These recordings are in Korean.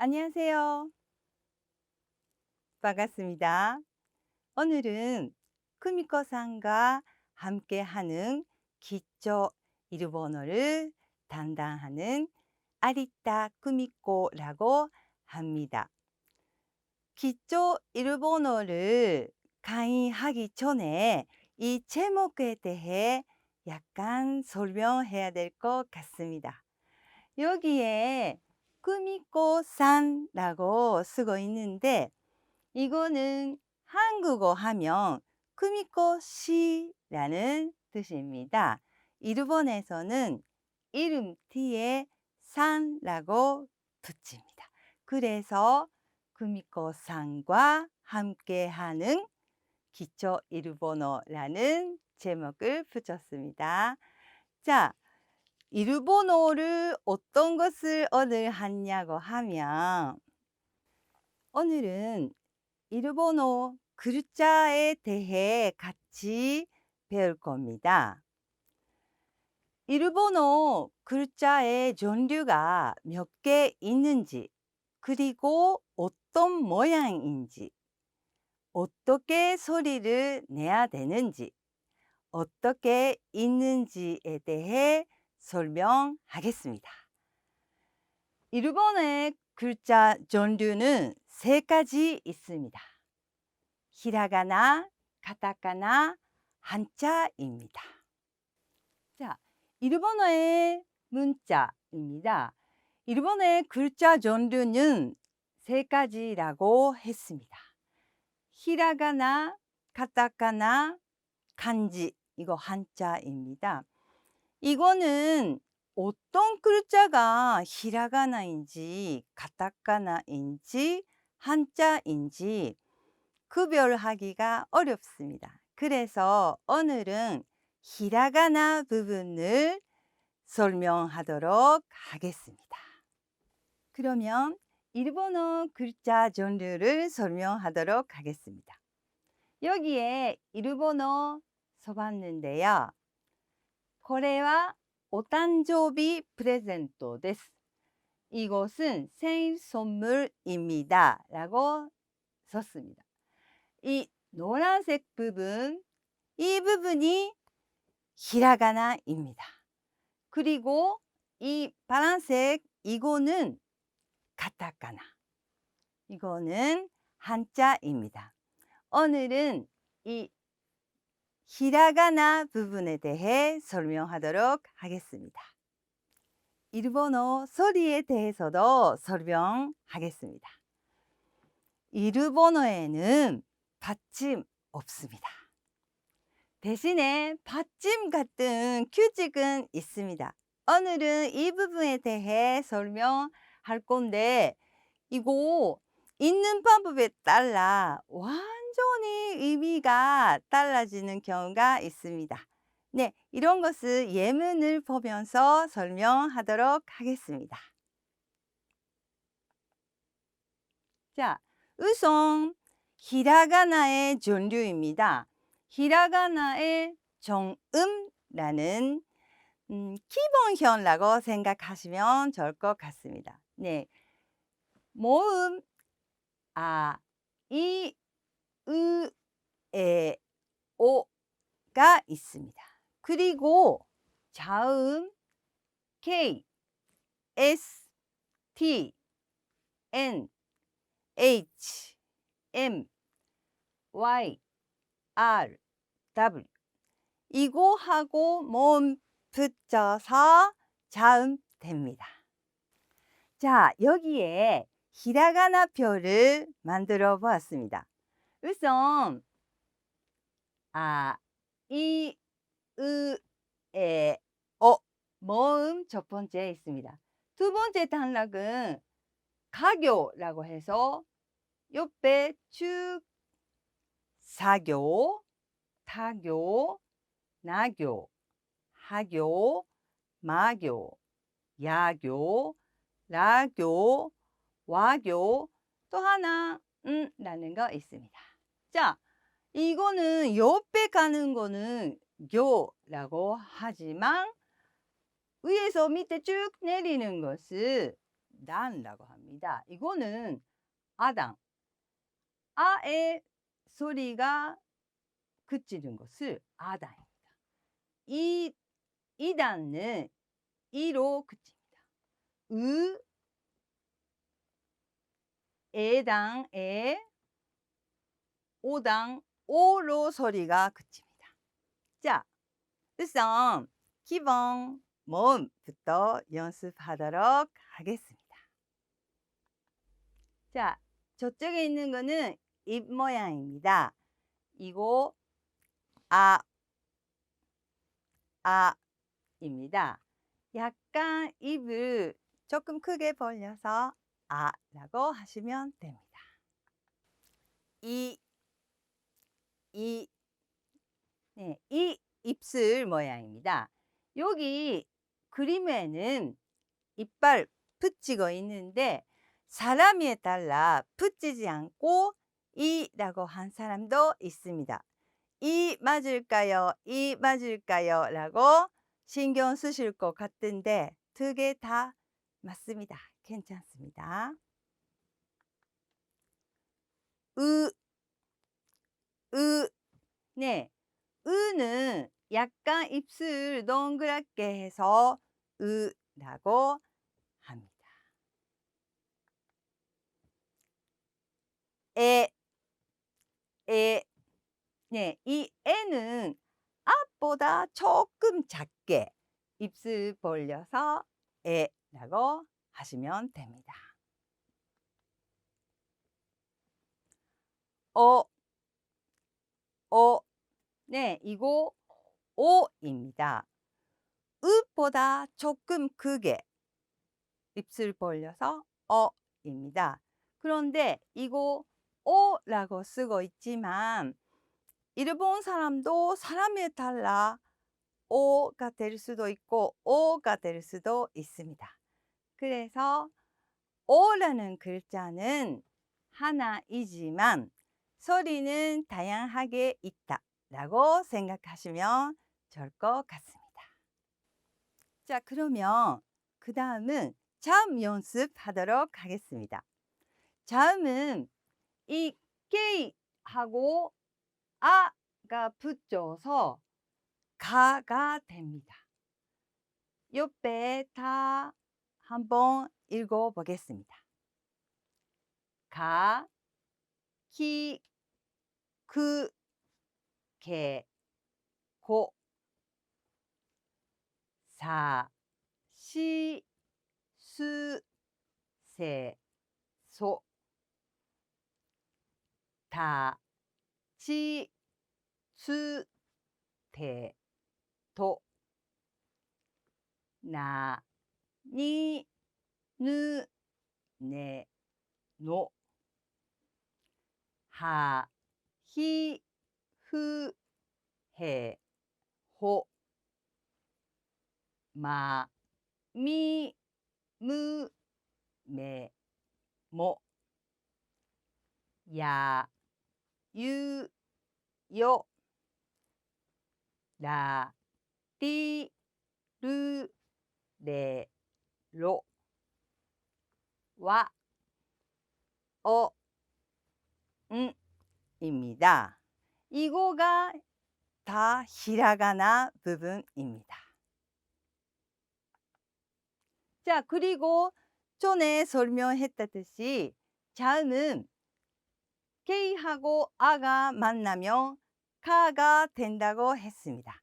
안녕하세요. 반갑습니다. 오늘은 크미코さん과 함께하는 기초 일본어를 담당하는 아리타 크미코라고 합니다. 기초 일본어를 강의하기 전에 이 제목에 대해 약간 설명해야 될 것 같습니다. 여기에 크미코さん라고 쓰고 있는데 이거는 한국어 하면 크미코 씨라는 뜻입니다. 일본에서는 이름 뒤에 산라고 붙입니다. 그래서 크미코さん과 함께하는 기초 일본어라는 제목을 붙였습니다. 자, 일본어를 어떤 것을 오늘 하냐고 하면 오늘은 일본어 글자에 대해 같이 배울 겁니다. 일본어 글자의 종류가 몇 개 있는지, 그리고 어떤 모양인지, 어떻게 소리를 내야 되는지, 어떻게 읽는지에 대해 설명하겠습니다. 일본어의 글자 종류는 세 가지 있습니다. 히라가나, 카타카나, 한자입니다. 자, 일본어의 문자입니다. 일본어의 글자 종류는 세 가지라고 했습니다. 히라가나, 카타카나, 간지, 이거 한자입니다. 이거는 어떤 글자가 히라가나인지, 카타카나인지, 한자인지 구별하기가 어렵습니다. 그래서 오늘은 히라가나 부분을 설명하도록 하겠습니다. 그러면 일본어 글자 종류를 설명하도록 하겠습니다. 여기에 일본어 써봤는데요. これはお誕生日プレゼントです. 이것은 생일 선물입니다. 라고 썼습니다. 이 노란색 부분, 이 부분이 히라가나입니다. 그리고 이 파란색, 이거는 카타카나. 이거는 한자입니다. 오늘은 이 히라가나 부분에 대해 설명하도록 하겠습니다. 일본어 소리에 대해서도 설명하겠습니다. 일본어에는 받침 없습니다. 대신에 받침 같은 규칙은 있습니다. 오늘은 이 부분에 대해 설명할 건데 이거 읽는 방법에 따라 완전히 의미가 달라지는 경우가 있습니다. 네, 이런 것을 예문을 보면서 설명하도록 하겠습니다. 자, 우선 히라가나의 종류입니다. 히라가나의 정음라는 기본형이라고 생각하시면 좋을 것 같습니다. 네, 모음 아, 이, 으, 에, 오가 있습니다. 그리고 자음 K, S, T, N, H, M, Y, R, W 이거하고 모음 붙여서 자음 됩니다. 자, 여기에 히라가나 표를 만들어 보았습니다. 우선 아, 이, 으, 에, 어 모음 첫 번째 있습니다. 두 번째 단락은 가교라고 해서 옆에 쭉 사교, 타교, 나교, 하교, 마교, 야교, 라교, 와교, 또 하나 라는 거 있습니다. 자, 이거는 옆에 가는 거는 교라고 하지만 위에서 밑에 쭉 내리는 것을 아단이라고 합니다. 이거는 아당, 아의 소리가 그치는 것을 아단입니다. 이단은 이로 그칩니다. 에당 에, 오당 오로 소리가 그칩니다. 자, 우선 기본 모음부터 연습하도록 하겠습니다. 자, 저쪽에 있는 거는 입 모양입니다. 이거 아입니다. 약간 입을 조금 크게 벌려서 아라고 하시면 됩니다. 네, 이 입술 모양입니다. 여기 그림에는 이빨 붙이고 있는데 사람에 따라 붙이지 않고 이라고 한 사람도 있습니다. 이 맞을까요? 이 맞을까요? 라고 신경 쓰실 것 같은데 두 개 다 맞습니다. 괜찮습니다. 네, 으는 약간 입술 동그랗게 해서 으라고 합니다. 에, 네, 이 에는 앞보다 조금 작게 입술 벌려서 에라고 하시면 됩니다. 네, 이거 오입니다. 으보다 조금 크게 입술 벌려서 어입니다. 그런데 이거 오라고 쓰고 있지만 일본 사람도 사람에 따라 오가 될 수도 있고 오가 될 수도 있습니다. 그래서 오라는 글자는 하나이지만 소리는 다양하게 있다라고 생각하시면 좋을 것 같습니다. 자, 그러면 그 다음은 자음 연습하도록 하겠습니다. 자음은 이 K하고 아가 붙여서 가가 됩니다. 옆에 다 한번 읽어보겠습니다. 가, 키, 그, 개, 고, 사, 시, 수, 세, 소, 다, 지, 수, 대, 도, 나, 니, 누, 네, 노, 하, 히, 후, 해, 호, 마, 미, 무, 매, 모, 야, 유, 요, 라, 리, 르, 레, 로, 와, 입니다. 이거가 다 히라가나 부분입니다. 자, 그리고 전에 설명했다듯이 자음은 K하고 아가 만나면 카가 된다고 했습니다.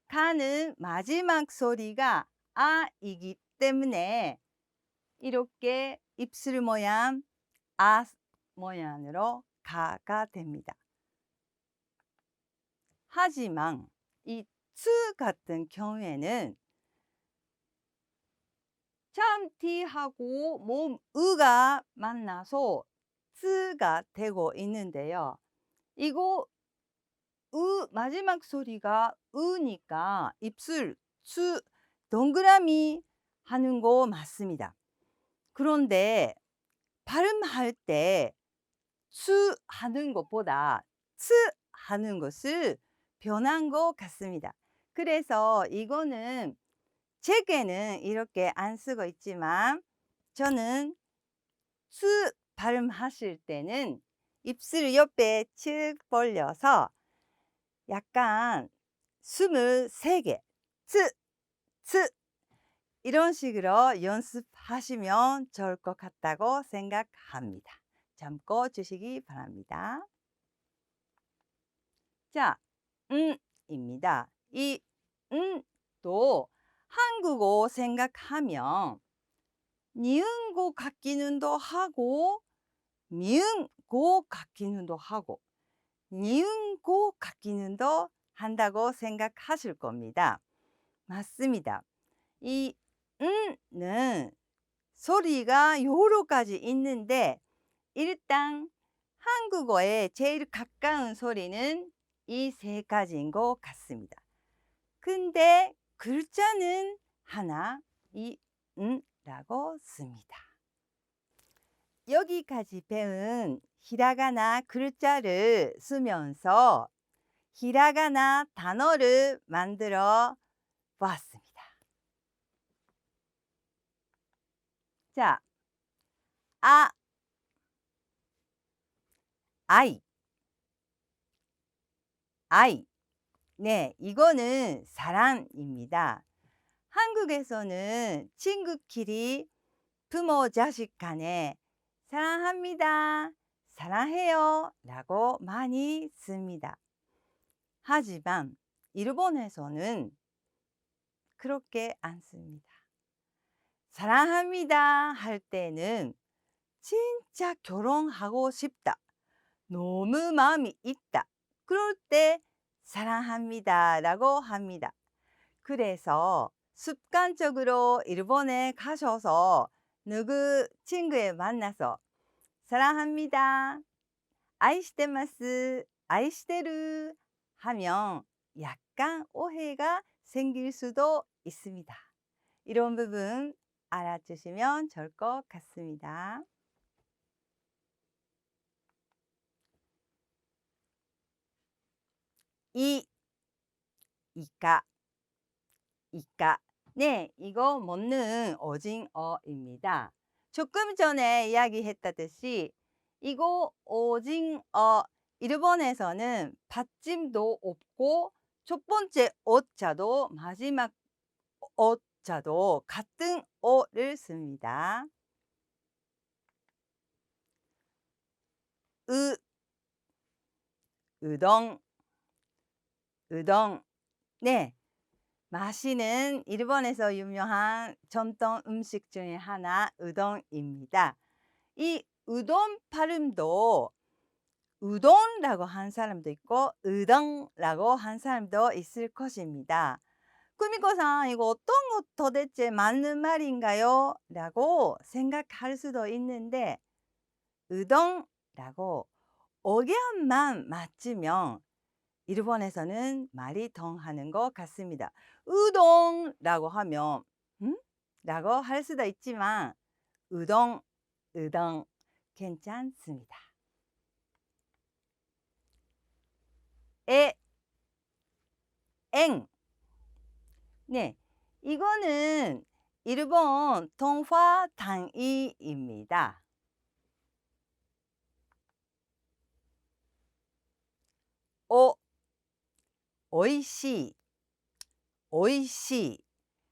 카는 마지막 소리가 아이기 때문에 이렇게 입술 모양 아 모양으로 가가 됩니다. 하지만 이 츠 같은 경우에는 참 T하고 몸 으가 만나서 츠가 되고 있는데요. 이거 마지막 소리가 으니까 입술 츠 동그라미 하는 거 맞습니다. 그런데 발음할 때 츠 하는 것보다 츠 하는 것을 변한 것 같습니다. 그래서 이거는 책에는 이렇게 안 쓰고 있지만 저는 츠 발음하실 때는 입술 옆에 칙 벌려서 약간 숨을 세게 츠, 츠 이런 식으로 연습하시면 좋을 것 같다고 생각합니다. 참고 주시기 바랍니다. 자, 입니다. 이 또 한국어 생각하면 니은고 같기는도 하고 미음고 같기는도 하고 니은고 같기는도 한다고 생각하실 겁니다. 맞습니다. 이 는 소리가 여러 가지 있는데 일단 한국어에 제일 가까운 소리는 이 세 가지인 것 같습니다. 근데 글자는 하나, 이 라고 씁니다. 여기까지 배운 히라가나 글자를 쓰면서 히라가나 단어를 만들어 보았습니다. 자, 아이. 네, 이거는 사랑입니다. 한국에서는 친구끼리 부모 자식 간에 사랑합니다, 사랑해요 라고 많이 씁니다. 하지만 일본에서는 그렇게 안 씁니다. 사랑합니다 할 때는 진짜 결혼하고 싶다, 너무 마음이 있다, 그럴 때 사랑합니다 라고 합니다. 그래서 습관적으로 일본에 가셔서 누구 친구에 만나서 사랑합니다, 아이시테마스, 아이시테루 하면 약간 오해가 생길 수도 있습니다. 이런 부분 알아주시면 좋을 것 같습니다. 이까. 네, 이거 먹는 오징어입니다. 조금 전에 이야기했다듯이 이거 오징어, 일본에서는 받침도 없고 첫 번째 어자도 마지막 어자도 같은 어를 씁니다. 우동. 네, 맛있는 일본에서 유명한 전통 음식 중에 하나 우동입니다. 이 우동 발음도 우동라고 한 사람도 있고 우동라고 한 사람도 있을 것입니다. 꾸미코상 이거 어떤 거 도대체 맞는 말인가요? 라고 생각할 수도 있는데 우동라고 억양만 맞추면 일본에서는 말이 통하는 것 같습니다. 우동라고 하면 라고 할 수도 있지만 우동 괜찮습니다. 엥. 네, 이거는 일본 통화 단위입니다. 오이시.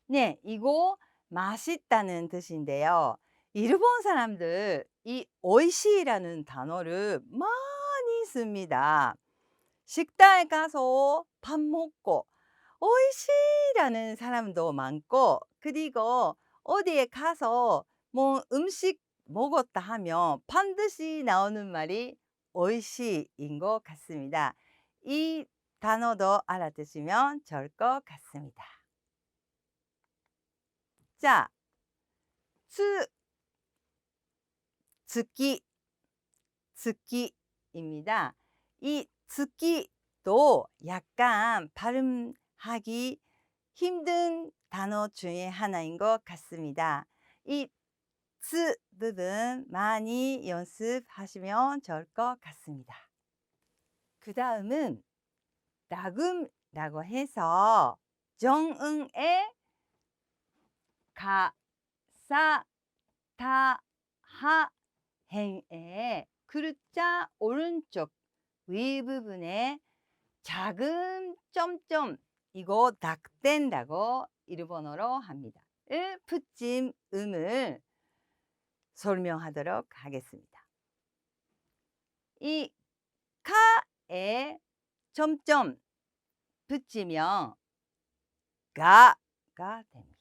네, 이거 맛있다는 뜻인데요. 일본 사람들 이 오이시라는 단어를 많이 씁니다. 식당에 가서 밥 먹고 오이시라는 사람도 많고, 그리고 어디에 가서 뭐 음식 먹었다 하면 반드시 나오는 말이 오이시인 것 같습니다. 이 단어도 알아두시면 좋을 것 같습니다. 자,ツキ입니다. 이ツキ도 약간 발음하기 힘든 단어 중에 하나인 것 같습니다. 이 츠 부분 많이 연습하시면 좋을 것 같습니다. 그 다음은 라금라고 해서 정응의 가사 다, 하, 행의 글자 오른쪽 윗부분에 작은 점점 이거 濁된다고 일본어로 합니다. 을 붙임 음을 설명하도록 하겠습니다. 이 카에 점점 붙이면 가가 됩니다.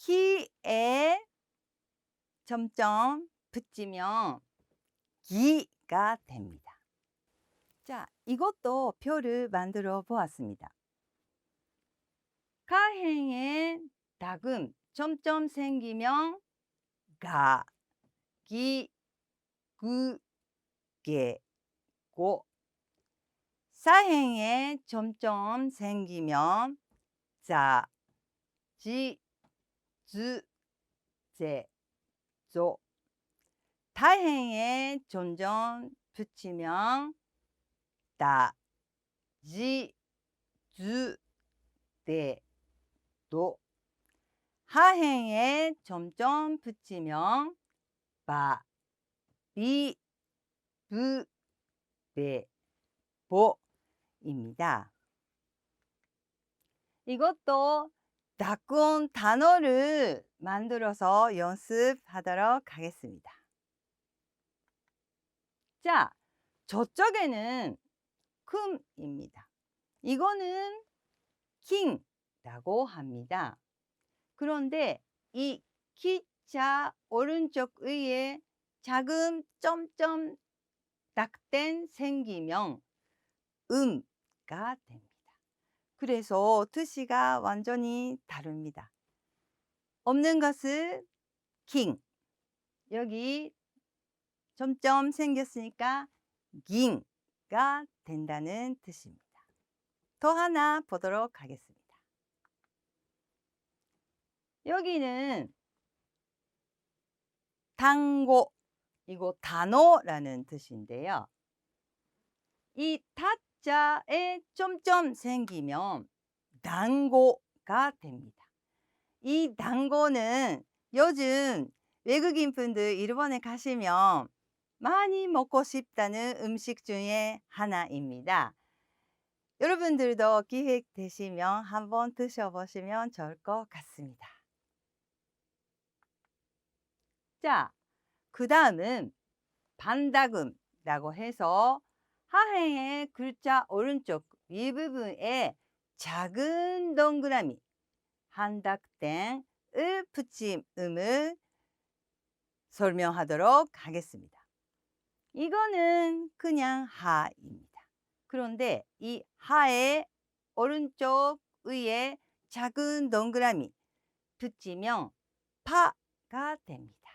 키에 점점 붙이면 기가 됩니다. 자, 이것도 표를 만들어 보았습니다. 가행에 닭음 점점 생기면 가, 기, 구, 게, 고. 사행에 점점 생기면 자, 지, 즈, 제, 조. 다행에 점점 붙이면 다, 지, 즈, 대, 도. 하행에 점점 붙이면 바, 비, 부, 배, 보입니다. 이것도 濁은 단어를 만들어서 연습하도록 하겠습니다. 자, 저쪽에는 큼입니다. 이거는 킹이라고 합니다. 그런데 이 기자 오른쪽 위에 작은 점점 濁된 생기면 음가 됩니다. 그래서 뜻이가 완전히 다릅니다. 없는 것은 king, 여기 점점 생겼으니까 긴가 된다는 뜻입니다. 더 하나 보도록 하겠습니다. 여기는 단고, 이거 단어라는 뜻인데요. 이 타자에 점점 생기면 단고가 됩니다. 이 단고는 요즘 외국인 분들 일본에 가시면 많이 먹고 싶다는 음식 중에 하나입니다. 여러분들도 기회 되시면 한번 드셔보시면 좋을 것 같습니다. 자, 그 다음은 반다금이라고 해서 하행의 글자 오른쪽 윗부분에 작은 동그라미 한濁된 을 붙임 음을 설명하도록 하겠습니다. 이거는 그냥 하입니다. 그런데 이 하의 오른쪽 위에 작은 동그라미 붙이면 파가 됩니다.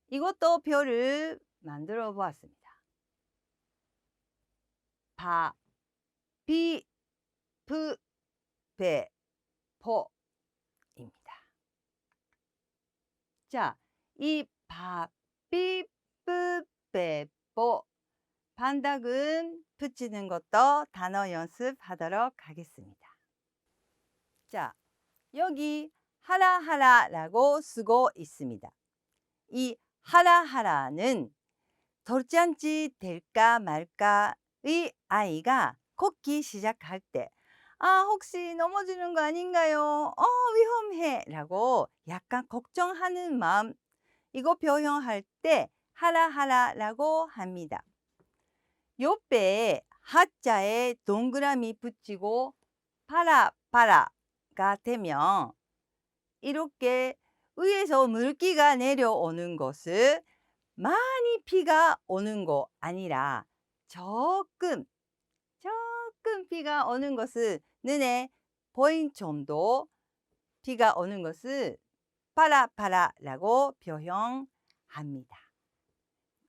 이것도 표를 만들어 보았습니다. 바, 비, 부, 배, 포입니다. 자, 이 바, 비, 부, 배, 포 반濁음 붙이는 것도 단어 연습하도록 하겠습니다. 자, 여기 하라하라라고 쓰고 있습니다. 이 하라하라는 돌잔치 될까 말까의 아이가 걷기 시작할 때 혹시 넘어지는 거 아닌가요? 위험해 라고 약간 걱정하는 마음, 이거 표현할 때 하라하라라고 합니다. 옆에 하자에 동그라미 붙이고 파라파라가 되면 이렇게 위에서 물기가 내려오는 것을 많이 비가 오는 거 아니라 조금 비가 오는 것을 눈에 보인 정도 비가 오는 것을 파라파라라고 표현합니다.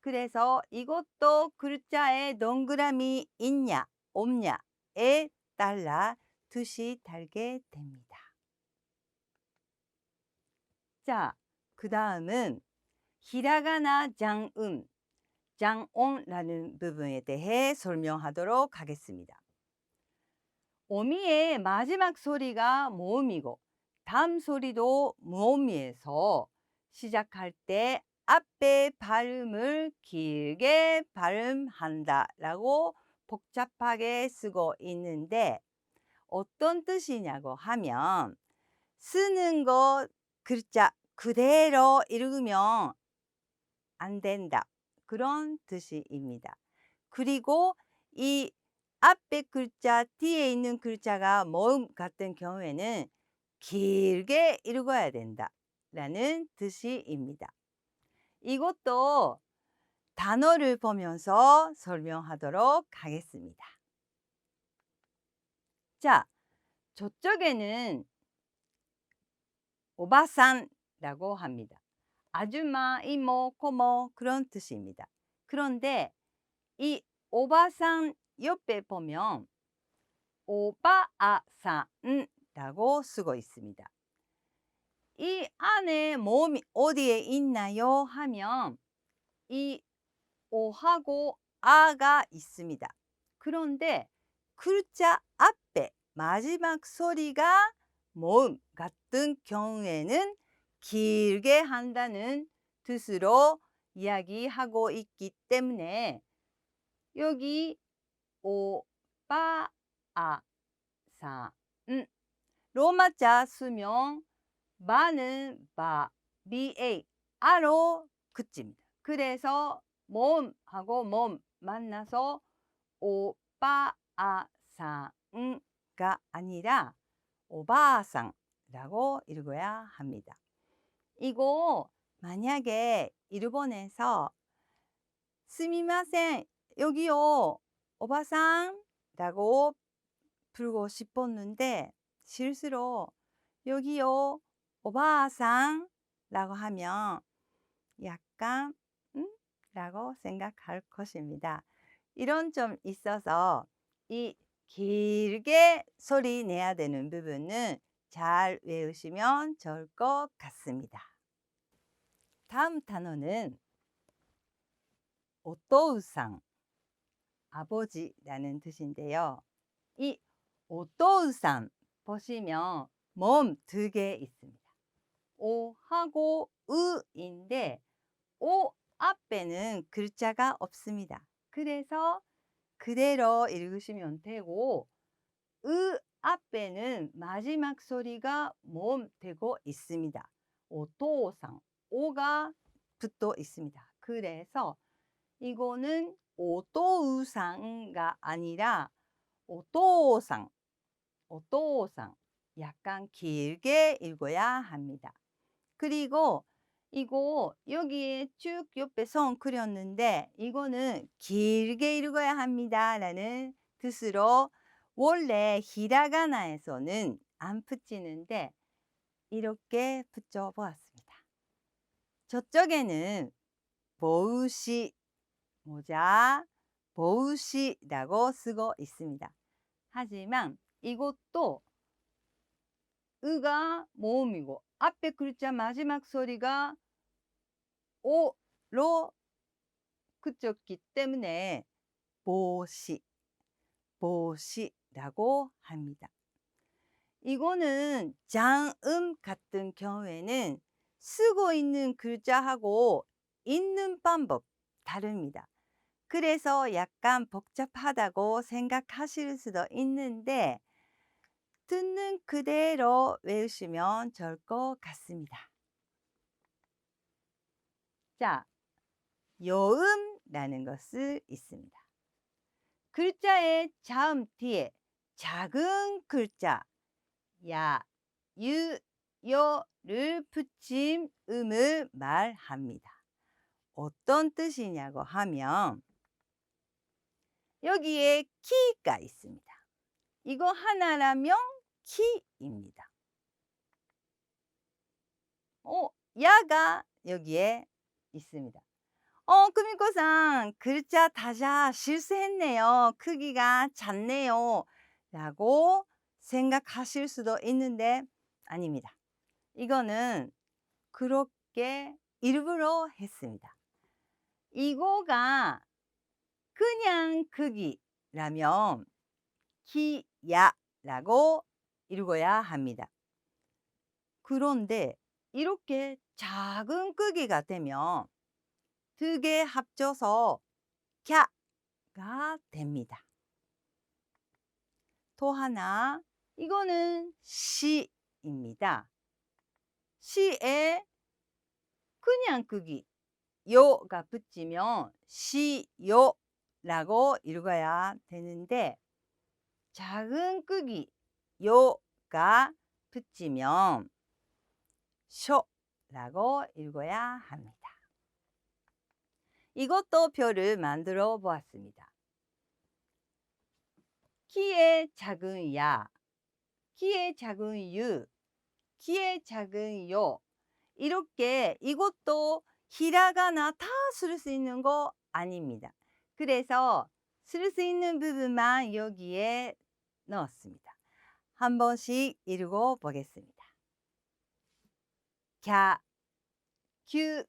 그래서 이것도 글자에 동그라미 있냐 없냐에 따라 뜻이 다르게 됩니다. 자, 그 다음은 히라가나 장음, 장온라는 부분에 대해 설명하도록 하겠습니다. 오미의 마지막 소리가 모음이고 다음 소리도 무음이에서 시작할 때 앞에 발음을 길게 발음한다라고 복잡하게 쓰고 있는데 어떤 뜻이냐고 하면 쓰는 것 글자 그대로 읽으면 안 된다. 그런 뜻입니다. 그리고 이 앞에 글자, 뒤에 있는 글자가 모음 같은 경우에는 길게 읽어야 된다. 라는 뜻입니다. 이것도 단어를 보면서 설명하도록 하겠습니다. 자, 저쪽에는 오바산라고 합니다. 아줌마, 이모, 고모 그런 뜻입니다. 그런데 이 오바산 옆에 보면 오바아산라고 쓰고 있습니다. 이 안에 모음이 어디에 있나요? 하면 이 오하고 아가 있습니다. 그런데 글자 앞에 마지막 소리가 모음 같은 경우에는 길게 한다는 뜻으로 이야기하고 있기 때문에 여기 오빠 아사 로마자 수명 바는 바 BA 아로 그칩니다. 그래서 모음하고 모음 만나서 오빠 아상가 아니라 오바상라고 읽어야 합니다. 이거 만약에 일본에서 스미마센 여기요 오바상라고 부르고 싶었는데 실수로 여기요 오바상라고 하면 약간 라고 생각할 것입니다. 이런 점 있어서 이 길게 소리 내야 되는 부분은 잘 외우시면 좋을 것 같습니다. 다음 단어는 오토우상, 아버지라는 뜻인데요. 이 오토우상 보시면 모음 2개 있습니다. 오하고 으인데 오 앞에는 글자가 없습니다. 그래서 그대로 읽으시면 되고 으 앞에는 마지막 소리가 모음 되고 있습니다. 오토상 오가 붙어 있습니다. 그래서 이거는 오토우상가 아니라 오토상 오토상 약간 길게 읽어야 합니다. 그리고 이거 여기에 쭉 옆에 선 그렸는데 이거는 길게 읽어야 합니다 라는 뜻으로 원래 히라가나에서는 안 붙이는데 이렇게 붙여 보았습니다. 저쪽에는 보우시, 모자, 보우시라고 쓰고 있습니다. 하지만 이것도 으가 모음이고 앞에 글자 마지막 소리가 오로 그쳤기 때문에 보시, 보시라고 합니다. 이거는 장음 같은 경우에는 쓰고 있는 글자하고 읽는 방법 다릅니다. 그래서 약간 복잡하다고 생각하실 수도 있는데 듣는 그대로 외우시면 좋을 것 같습니다. 자, 여음라는 것이 있습니다. 글자의 자음 뒤에 작은 글자 야, 유, 요를 붙인 음을 말합니다. 어떤 뜻이냐고 하면 여기에 키가 있습니다. 이거 하나라면 키입니다. 야가 여기에 있습니다. 크미코상 글자 다자 실수했네요. 크기가 작네요. 라고 생각하실 수도 있는데 아닙니다. 이거는 그렇게 일부러 했습니다. 이거가 그냥 크기라면 키야라고 읽어야 합니다. 그런데 이렇게 작은 크기가 되면 두 개 합쳐서 캬가 됩니다. 또 하나, 이거는 시입니다. 시에 그냥 크기 요가 붙이면 시요라고 읽어야 되는데 작은 크기 요가 붙이면 쇼라고 읽어야 합니다. 이것도 표를 만들어 보았습니다. 키의 작은 야, 키의 작은 유, 키의 작은 요, 이렇게 이것도 히라가나 다 쓸 수 있는 거 아닙니다. 그래서 쓸 수 있는 부분만 여기에 넣었습니다. 한 번씩 읽어 보겠습니다. 갸, 규,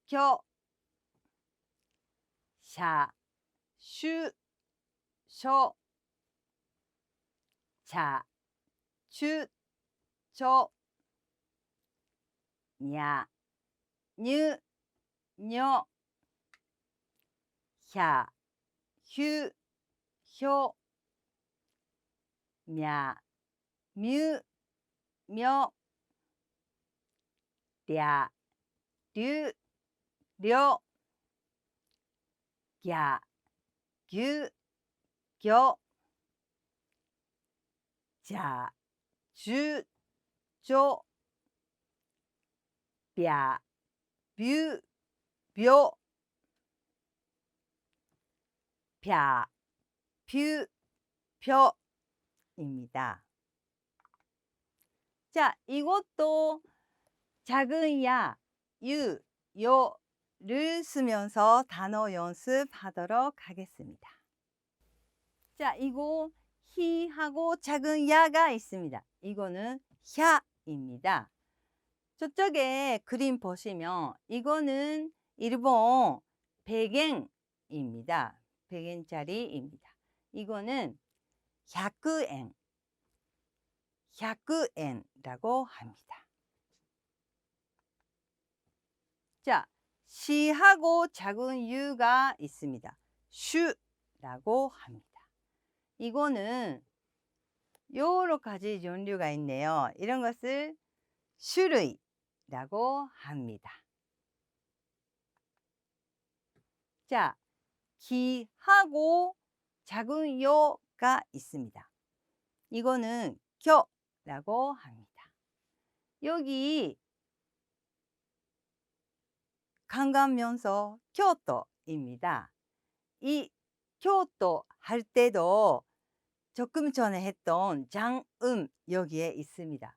겨, 샤, 슈, 쇼, 자, 추, 초, 냐, 뉴, 뇨, 혀, 휴, 효, 냐, 뮤, 묘, 랴, 류, 료, 갸, 규, 교, 자, 주, 조, 랴, 뷰, 묘, 벼, 뷰, 표입니다. 자, 이것도 작은 야, 유, 요를 쓰면서 단어 연습하도록 하겠습니다. 자, 이거 히하고 작은 야가 있습니다. 이거는 혀입니다. 저쪽에 그림 보시면 이거는 일본 백엔입니다. 100엔짜리입니다. 이거는 100엔, 100엔라고 합니다. 자, 시하고 작은 유가 있습니다. 슈라고 합니다. 이거는 여러 가지 종류가 있네요. 이런 것을種類라고 합니다. 자, 기하고 작은 요가 있습니다. 이거는 쿄라고 합니다. 여기 관광명소 교토입니다. 이 교토 할 때도 조금 전에 했던 장음 여기에 있습니다.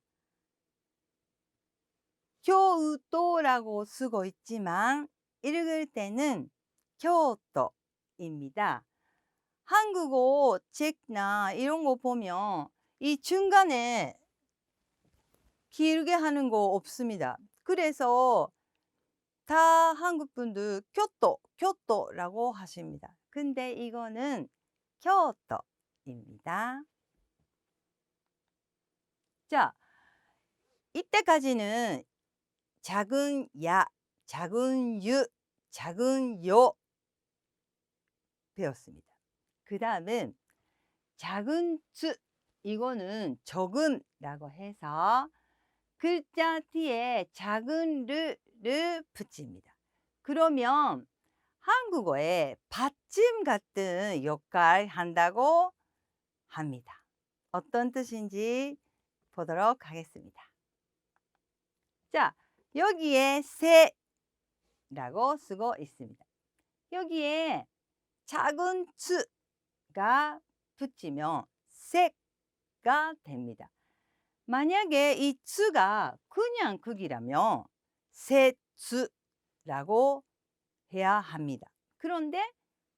교토라고 쓰고 있지만 읽을 때는 교토입니다. 한국어 책나 이런 거 보면 이 중간에 길게 하는 거 없습니다. 그래서 다 한국 분들 교토라고 하십니다. 근데 이거는 교토입니다. 자, 이때까지는 작은 야, 작은 유, 작은 요 배웠습니다. 그 다음은 작은 쯔, 이거는 조금라고 해서 글자 뒤에 작은 르를 붙입니다. 그러면 한국어에 받침 같은 역할 한다고 합니다. 어떤 뜻인지 보도록 하겠습니다. 자, 여기에 세라고 쓰고 있습니다. 여기에 작은 츠가 붙이면 색가 됩니다. 만약에 이 츠가 그냥 크기라면 세츠라고 해야 합니다. 그런데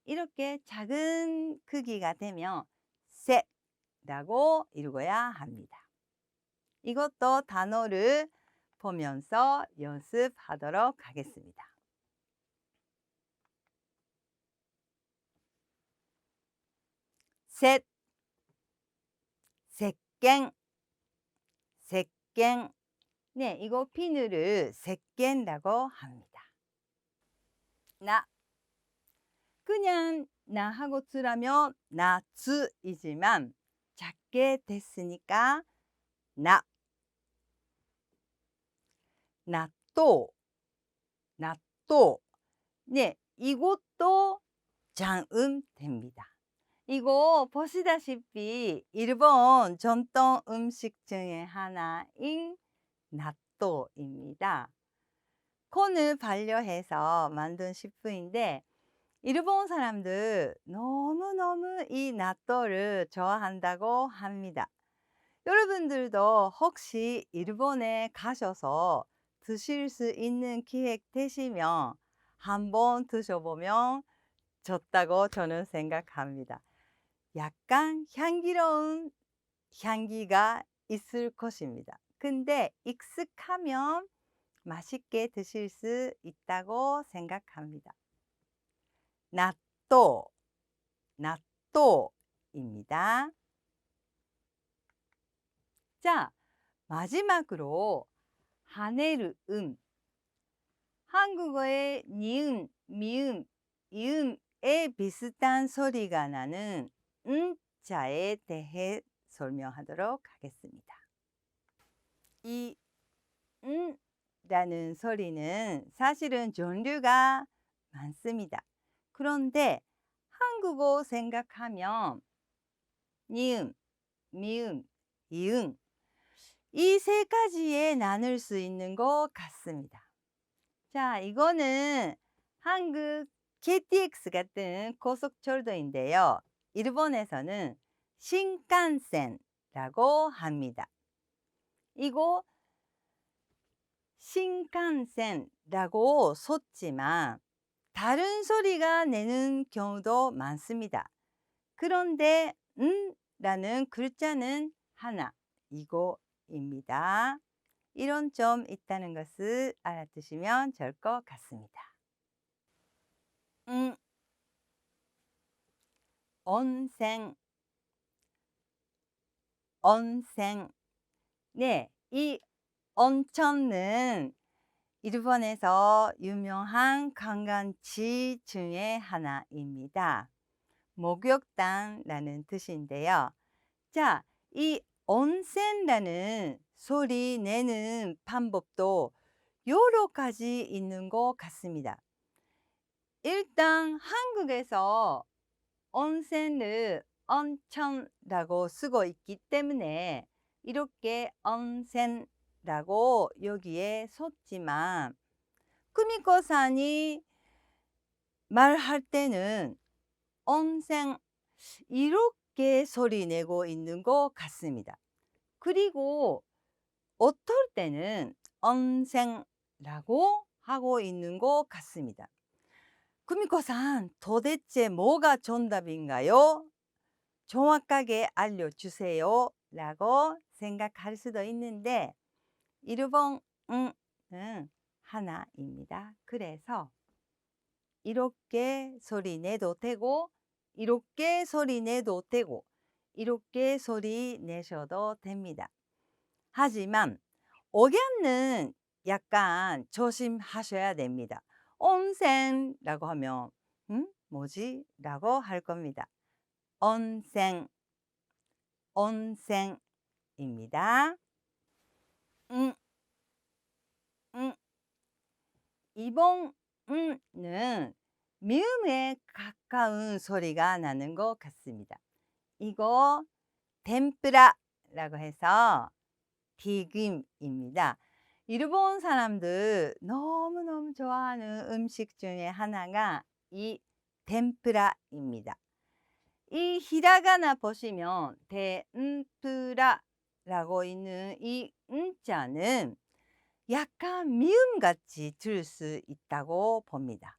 이렇게 작은 크기가 되면 세라고 읽어야 합니다. 이것도 단어를 보면서 연습하도록 하겠습니다. 셋, 색갱, 색갱, 네, 이거 비늘을 새깬다고 합니다. 나. 그냥 나하고 쓰라면 나츠이지만 작게 됐으니까 나. 나또. 나또. 네, 이것도 장음됩니다. 이거 보시다시피 일본 전통 음식 중에 하나인 나또입니다. 콘을 반려해서 만든 식품인데 일본 사람들 너무너무 이 나또를 좋아한다고 합니다. 여러분들도 혹시 일본에 가셔서 드실 수 있는 기회 되시면 한번 드셔보면 좋다고 저는 생각합니다. 약간 향기로운 향기가 있을 것입니다. 근데 익숙하면 맛있게 드실 수 있다고 생각합니다. 나또, 나또입니다. 자, 마지막으로 하네르 한국어의 니은, 미음, 이음에 비슷한 소리가 나는 자에 대해 설명하도록 하겠습니다. 이 라는 소리는 사실은 종류가 많습니다. 그런데 한국어 생각하면 니은, 미음, 이응 이 세 가지에 나눌 수 있는 것 같습니다. 자, 이거는 한국 KTX 같은 고속철도인데요. 일본에서는 신칸센이라고 합니다. 이거 신칸센이라고 썼지만 다른 소리가 내는 경우도 많습니다. 그런데 라는 글자는 하나, 이거입니다. 이런 점 있다는 것을 알아두시면 좋을 것 같습니다. 온생, 온생. 네, 이 온천은 일본에서 유명한 관광지 중에 하나입니다. 목욕탕이라는 뜻인데요. 자, 이 온센이라는 소리 내는 방법도 여러 가지 있는 것 같습니다. 일단 한국에서 온센을 온천이라고 쓰고 있기 때문에 이렇게 온센이라고 여기에 썼지만 쿠미코산이 말할 때는 온센 이렇게 소리 내고 있는 것 같습니다. 그리고 어떨 때는 온센이라고 하고 있는 것 같습니다. 쿠미코산, 도대체 뭐가 정답인가요? 정확하게 알려주세요. 라고 생각할 수도 있는데 일본은 하나입니다. 그래서 이렇게 소리 내도 되고 이렇게 소리 내도 되고 이렇게 소리 내셔도 됩니다. 하지만 억양은 약간 조심하셔야 됩니다. 온센이라고 하면 뭐지? 라고 할 겁니다. 온센, 온센입니다. 음, 음. 이번 는 미음에 가까운 소리가 나는 것 같습니다. 이거 덴뿌라라고 해서 튀김입니다. 일본 사람들 너무너무 좋아하는 음식 중에 하나가 이 덴뿌라입니다. 이 히라가나 보시면 덴뿌라라고 있는 이 자는 약간 미음같이 들을 수 있다고 봅니다.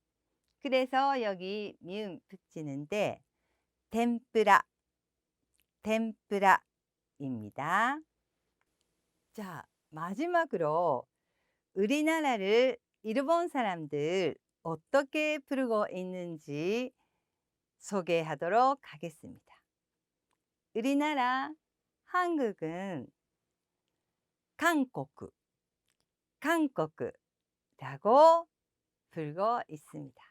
그래서 여기 미음 붙이는데 덴뿌라, 덴뿌라입니다. 자, 마지막으로 우리나라를 일본 사람들 어떻게 부르고 있는지 소개하도록 하겠습니다. 우리나라 한국은 한국, 한국이라고 불고 있습니다.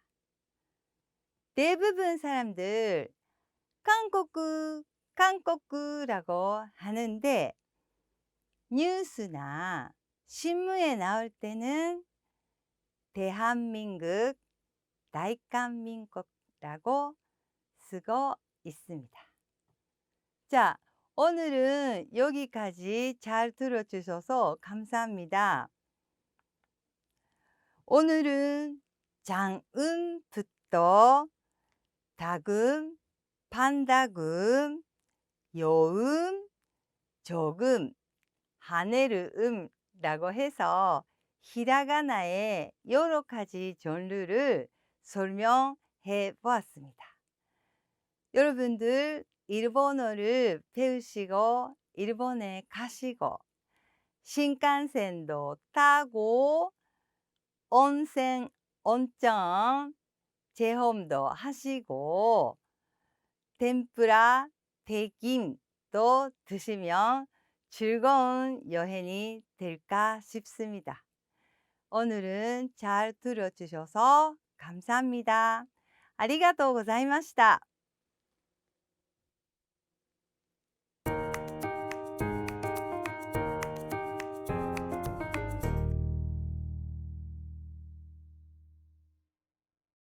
대부분 사람들 한국, 한국이라고 하는데 뉴스나 신문에 나올 때는 대한민국, 대한민국이라고 쓰고 있습니다. 자, 오늘은 여기까지 잘 들어주셔서 감사합니다. 오늘은 장음부터 다금, 반다금, 여음, 조금, 하네르음이라고 해서 히라가나의 여러 가지 종류를 설명해 보았습니다. 여러분들 일본어를 배우시고 일본에 가시고 신칸센도 타고 온천 체험도 하시고 템푸라, 대김도 드시면 즐거운 여행이 될까 싶습니다. 오늘은 잘 들어주셔서 감사합니다. ありがとうございました。